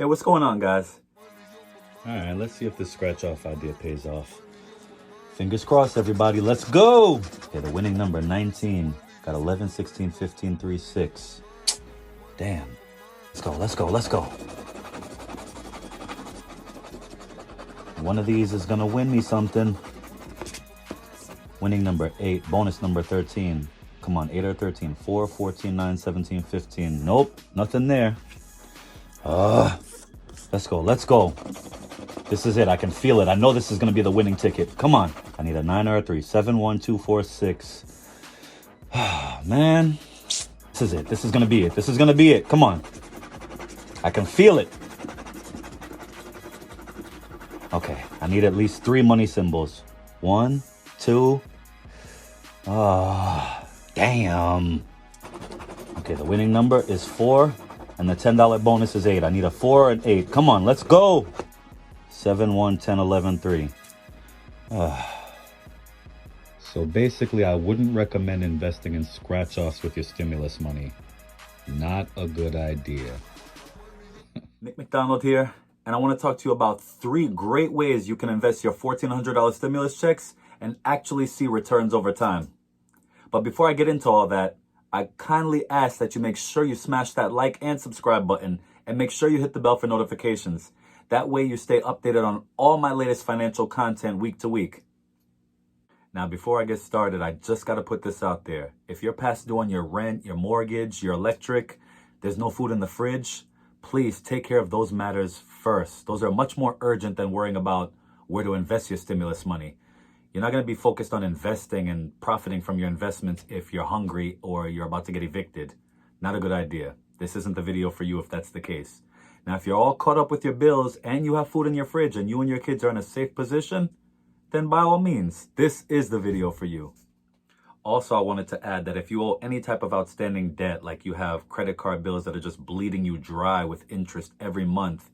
Hey, what's going on, guys? All right, let's see if this scratch-off idea pays off. Fingers crossed, everybody. Let's go. Okay, the winning number, 19. Got 11, 16, 15, 3, 6. Damn. Let's go, let's go, let's go. One of these is going to win me something. Winning number 8. Bonus number 13. Come on, 8 or 13. 4, 14, 9, 17, 15. Nope, nothing there. Let's go, let's go. This is it. I can feel it. I know this is going to be the winning ticket. Come on. I need a 9 or a 3. 7, 1, 2, 4, 6. Man. This is it. This is going to be it. This is going to be it. Come on. I can feel it. Okay. I need at least 3 money symbols. 1, 2. Damn. Okay. The winning number is 4. And the $10 bonus is 8. I need a 4 and 8. Come on. Let's go. 7, 1, 10, 11, 3. So basically, I wouldn't recommend investing in scratch-offs with your stimulus money. Not a good idea. Nick McDonald here, and I want to talk to you about 3 great ways you can invest your $1,400 stimulus checks and actually see returns over time. But before I get into all that, I kindly ask that you make sure you smash that like and subscribe button and make sure you hit the bell for notifications. That way you stay updated on all my latest financial content week to week. Now, before I get started, I just got to put this out there. If you're past due on your rent, your mortgage, your electric, there's no food in the fridge, please take care of those matters first. Those are much more urgent than worrying about where to invest your stimulus money. You're not going to be focused on investing and profiting from your investments if you're hungry or you're about to get evicted. Not a good idea. This isn't the video for you if that's the case. Now, if you're all caught up with your bills and you have food in your fridge and you and your kids are in a safe position, then by all means, this is the video for you. Also, I wanted to add that if you owe any type of outstanding debt, like you have credit card bills that are just bleeding you dry with interest every month,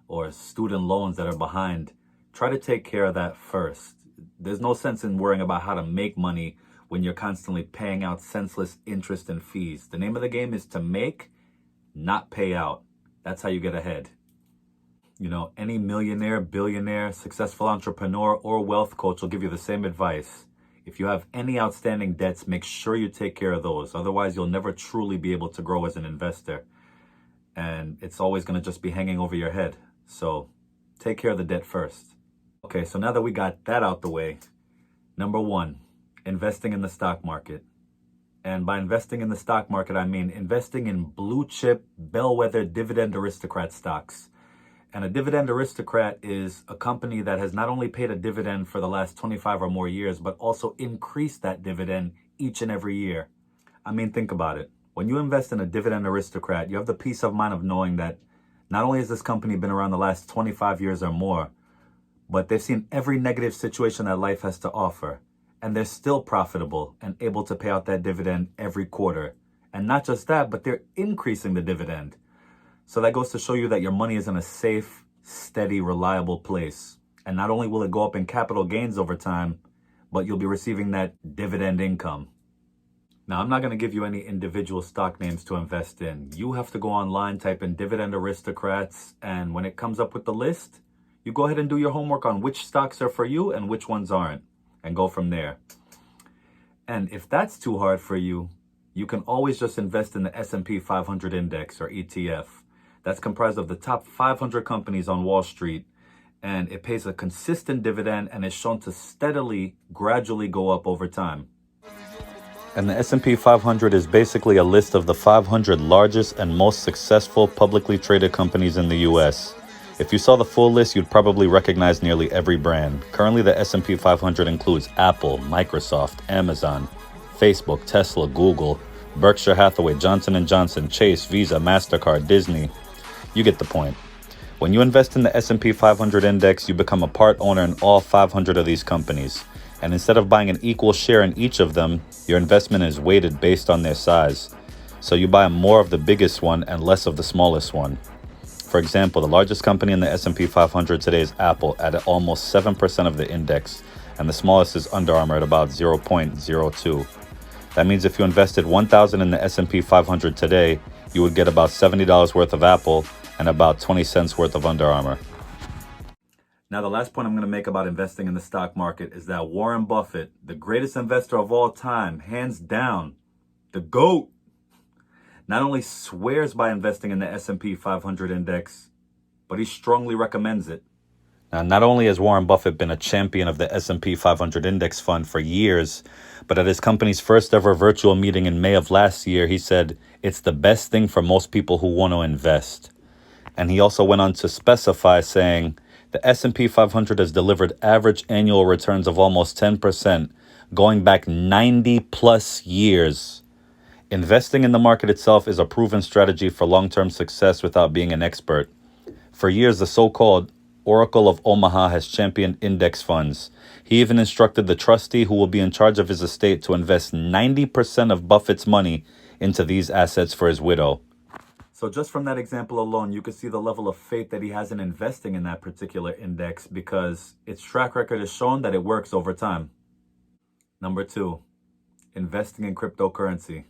or student loans that are behind, try to take care of that first. There's no sense in worrying about how to make money when you're constantly paying out senseless interest and fees. The name of the game is to make, not pay out. That's how you get ahead. You know, any millionaire, billionaire, successful entrepreneur, or wealth coach will give you the same advice. If you have any outstanding debts, make sure you take care of those. Otherwise, you'll never truly be able to grow as an investor. And it's always going to just be hanging over your head. So take care of the debt first. Okay, so now that we got that out the way, number 1, investing in the stock market. And by investing in the stock market, I mean investing in blue chip, bellwether, dividend aristocrat stocks. And a dividend aristocrat is a company that has not only paid a dividend for the last 25 or more years, but also increased that dividend each and every year. I mean, think about it. When you invest in a dividend aristocrat, you have the peace of mind of knowing that not only has this company been around the last 25 years or more, but they've seen every negative situation that life has to offer. And they're still profitable and able to pay out that dividend every quarter. And not just that, but they're increasing the dividend. So that goes to show you that your money is in a safe, steady, reliable place. And not only will it go up in capital gains over time, but you'll be receiving that dividend income. Now, I'm not going to give you any individual stock names to invest in. You have to go online, type in dividend aristocrats, and when it comes up with the list, you go ahead and do your homework on which stocks are for you and which ones aren't, and go from there. And if that's too hard for you, you can always just invest in the S&P 500 index or ETF. That's comprised of the top 500 companies on Wall Street, and it pays a consistent dividend and is shown to steadily, gradually go up over time. And the S&P 500 is basically a list of the 500 largest and most successful publicly traded companies in the U.S. If you saw the full list, you'd probably recognize nearly every brand. Currently, the S&P 500 includes Apple, Microsoft, Amazon, Facebook, Tesla, Google, Berkshire Hathaway, Johnson & Johnson, Chase, Visa, MasterCard, Disney. You get the point. When you invest in the S&P 500 index, you become a part owner in all 500 of these companies. And instead of buying an equal share in each of them, your investment is weighted based on their size. So you buy more of the biggest one and less of the smallest one. For example, the largest company in the S&P 500 today is Apple at almost 7% of the index, and the smallest is Under Armour at about 0.02. That means if you invested $1,000 in the S&P 500 today, you would get about $70 worth of Apple and about 20 cents worth of Under Armour. Now, the last point I'm going to make about investing in the stock market is that Warren Buffett, the greatest investor of all time, hands down, the GOAT, not only swears by investing in the S&P 500 index, but he strongly recommends it. Now, not only has Warren Buffett been a champion of the S&P 500 index fund for years, but at his company's first ever virtual meeting in May of last year, he said it's the best thing for most people who want to invest. And he also went on to specify, saying the S&P 500 has delivered average annual returns of almost 10%, going back 90 plus years. Investing in the market itself is a proven strategy for long-term success without being an expert. For years, the so-called Oracle of Omaha has championed index funds. He even instructed the trustee who will be in charge of his estate to invest 90% of Buffett's money into these assets for his widow. So just from that example alone, you can see the level of faith that he has in investing in that particular index, because its track record has shown that it works over time. Number 2, investing in cryptocurrency.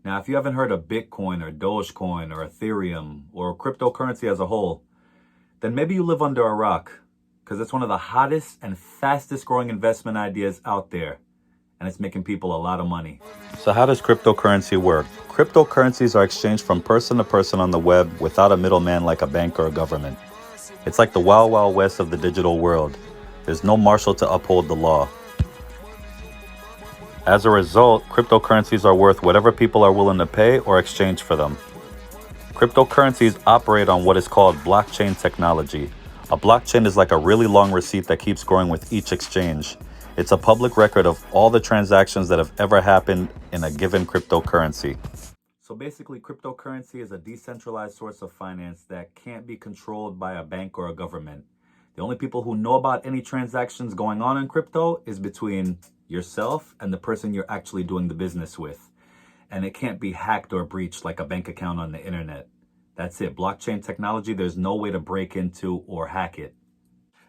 Now, if you haven't heard of Bitcoin or Dogecoin or Ethereum or cryptocurrency as a whole, then maybe you live under a rock, because it's one of the hottest and fastest growing investment ideas out there, and it's making people a lot of money. So how does cryptocurrency work? Cryptocurrencies are exchanged from person to person on the web without a middleman like a bank or a government. It's like the wild, wild west of the digital world. There's no marshal to uphold the law. As a result, cryptocurrencies are worth whatever people are willing to pay or exchange for them. Cryptocurrencies operate on what is called blockchain technology. A blockchain is like a really long receipt that keeps growing with each exchange. It's a public record of all the transactions that have ever happened in a given cryptocurrency. So basically, cryptocurrency is a decentralized source of finance that can't be controlled by a bank or a government. The only people who know about any transactions going on in crypto is between yourself and the person you're actually doing the business with. And it can't be hacked or breached like a bank account on the internet. That's it. Blockchain technology, there's no way to break into or hack it.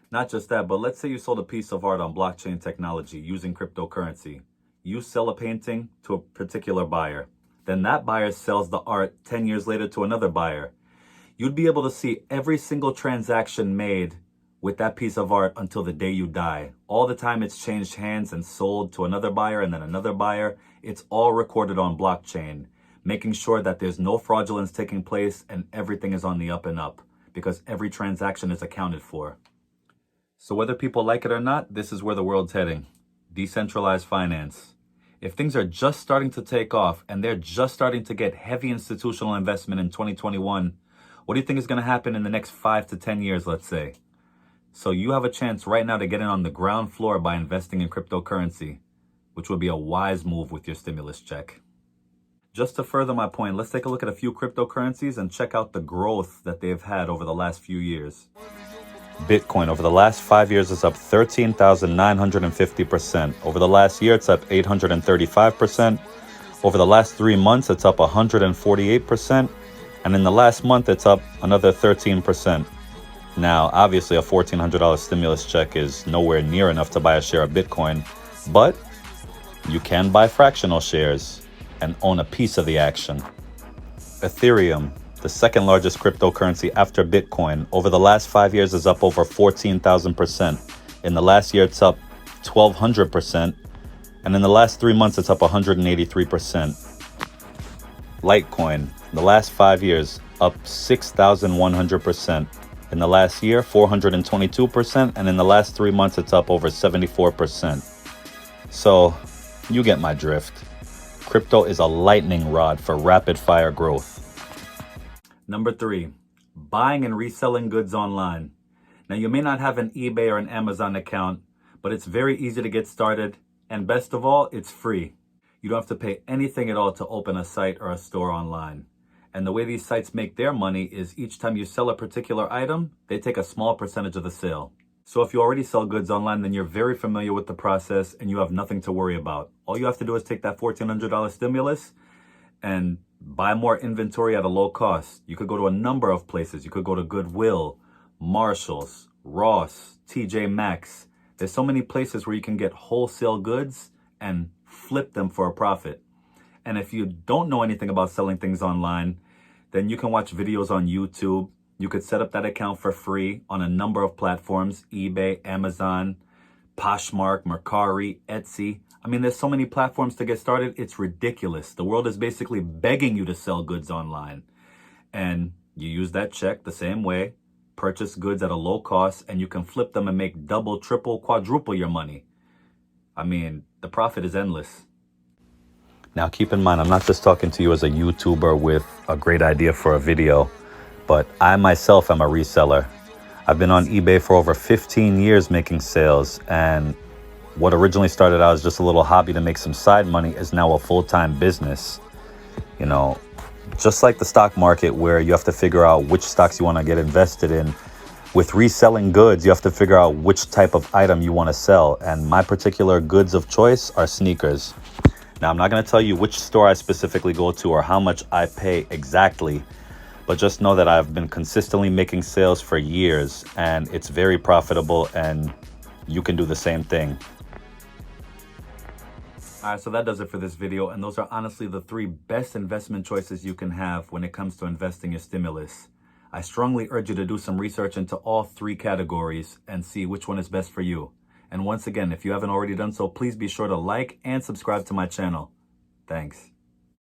Not just that, but let's say you sold a piece of art on blockchain technology using cryptocurrency. You sell a painting to a particular buyer. Then that buyer sells the art 10 years later to another buyer. You'd be able to see every single transaction made with that piece of art until the day you die. All the time it's changed hands and sold to another buyer and then another buyer. It's all recorded on blockchain, making sure that there's no fraudulence taking place and everything is on the up and up, because every transaction is accounted for. So whether people like it or not, this is where the world's heading. Decentralized finance. If things are just starting to take off and they're just starting to get heavy institutional investment in 2021, what do you think is going to happen in the next 5 to 10 years, let's say? So you have a chance right now to get in on the ground floor by investing in cryptocurrency, which would be a wise move with your stimulus check. Just to further my point, let's take a look at a few cryptocurrencies and check out the growth that they've had over the last few years. Bitcoin over the last 5 years is up 13,950%. Over the last year, it's up 835%. Over the last 3 months, it's up 148%. And in the last month, it's up another 13%. Now, obviously, a $1,400 stimulus check is nowhere near enough to buy a share of Bitcoin, but you can buy fractional shares and own a piece of the action. Ethereum, the second largest cryptocurrency after Bitcoin, over the last 5 years is up over 14,000%. In the last year, it's up 1,200%. And in the last 3 months, it's up 183%. Litecoin, the last 5 years, up 6,100%. In the last year, 422%. And in the last 3 months, it's up over 74%. So, you get my drift. Crypto is a lightning rod for rapid fire growth. Number 3, buying and reselling goods online. Now, you may not have an eBay or an Amazon account, but it's very easy to get started. And best of all, it's free. You don't have to pay anything at all to open a site or a store online. And the way these sites make their money is each time you sell a particular item, they take a small percentage of the sale. So if you already sell goods online, then you're very familiar with the process and you have nothing to worry about. All you have to do is take that $1,400 stimulus and buy more inventory at a low cost. You could go to a number of places. You could go to Goodwill, Marshalls, Ross, TJ Maxx. There's so many places where you can get wholesale goods and flip them for a profit. And if you don't know anything about selling things online, then you can watch videos on YouTube. You could set up that account for free on a number of platforms: eBay, Amazon, Poshmark, Mercari, Etsy. I mean, there's so many platforms to get started. It's ridiculous. The world is basically begging you to sell goods online. And you use that check the same way, purchase goods at a low cost, and you can flip them and make double, triple, quadruple your money. I mean, the profit is endless. Now, keep in mind, I'm not just talking to you as a YouTuber with a great idea for a video, but I myself am a reseller. I've been on eBay for over 15 years making sales, and what originally started out as just a little hobby to make some side money is now a full-time business. You know, just like the stock market, where you have to figure out which stocks you want to get invested in, with reselling goods, you have to figure out which type of item you want to sell. And my particular goods of choice are sneakers. Now, I'm not going to tell you which store I specifically go to or how much I pay exactly, but just know that I've been consistently making sales for years, and it's very profitable, and you can do the same thing. All right, so that does it for this video. And those are honestly the 3 best investment choices you can have when it comes to investing your stimulus. I strongly urge you to do some research into all 3 categories and see which one is best for you. And once again, if you haven't already done so, please be sure to like and subscribe to my channel. Thanks.